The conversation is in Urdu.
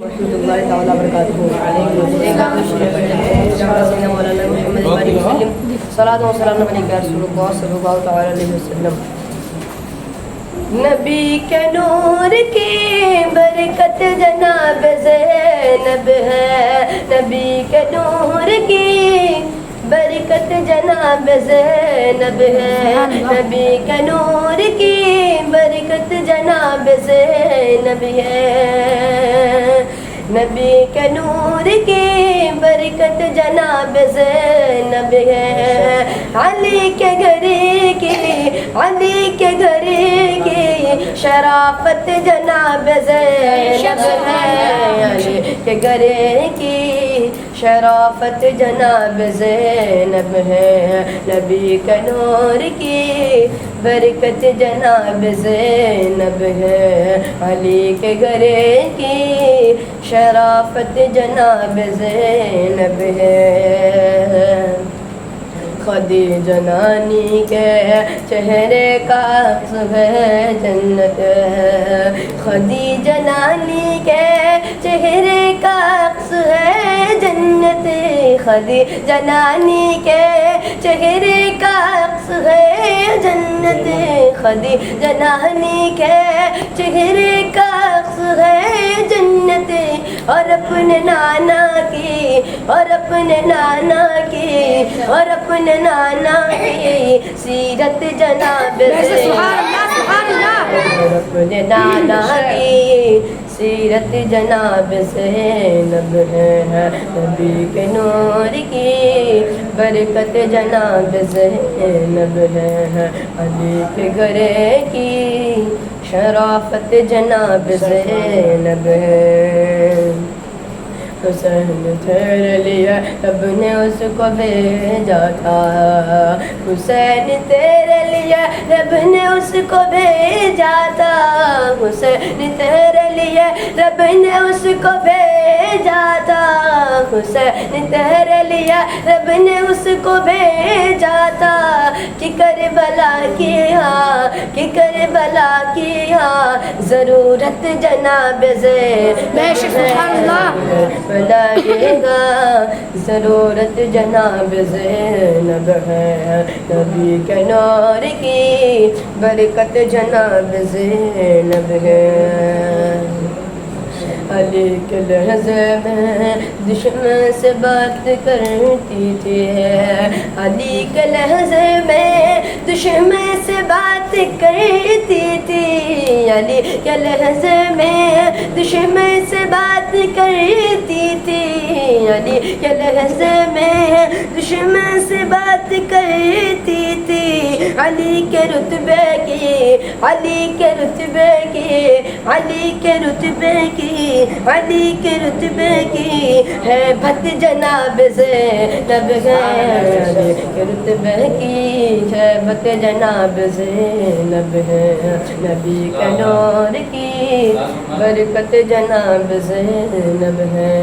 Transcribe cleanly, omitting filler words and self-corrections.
ورحمۃ اللہ تعالیٰ وبرکاتہ. مولانا محمد وسلم صلاۃ و سلام علیک یا رسول اللہ صلی اللہ تعالیٰ علیہ وسلم. نبی کے نور کی برکت جناب زینب ہے. نبی کے نور کی برکت جناب زینب ہے. نبی کے نور کی برکت جناب زینب ہے. نبی کے نور کی برکت جناب زینب ہے. علی کے گھر کی علی کے گھر کی شرافت جناب زینب ہے. علی کے گھر کی شرافت جناب زینب ہے. نبی کے نور کی برکت جناب زینب ہے. علی کے گھر کی شرافت جناب زینب ہے. خدیجہ نانی کے چہرے کا عکس ہے جنت ہے. خدیجہ نانی کے چہرے کا عکس ہے جنت. خدیجہ نانی کے چہرے کا عکس ہے جنت. خدیجہ نانی کے چہرے کا عکس ہے جنت. اور اپنے نانا کی اور اپنے نانا کی اور اپنے نانا کی سیرت جناب اور اپنے نانا کی سیرت جناب زینب ہے. نبی کے نور کی برکت جناب زینب ہے. علی کے گھر کی شرافت جناب زینب ہے. حسین تیرے لیے رب نے اس کو بھیجا تھا. حسین تیرے لیے رب نے اس کو بھیجا تھا. حسین تیرے لیے رب نے اس کو بھیجا تھا. حسین تیرے لیے رب نے اس کو بھیجا تھا. کہ کربلا کی کہ کربلا کی ضرورت جناب زینب لگے گا. ضرورت جناب زینب ہے. نبی کے نور کی برکت جناب زینب ہے. علی کے لہجے میں دشمن سے بات کرتی تھی. علی کے لہجے میں دشمن سے بات کرتی تھی. علی کے لہجے میں دشمن سے بات کرتی تھی. علی کے لہجے میں دشمن سے بات کرتی تھی. علی کے رتبے کی علی کے رتبے کی علی کے رتبے کی علی کے رتبے کی ہے بت جناب زینب ہے. علی کے رتبے کی ہے بت جناب زینب ہے. نبی کے نور کی برکت جناب زینب ہے.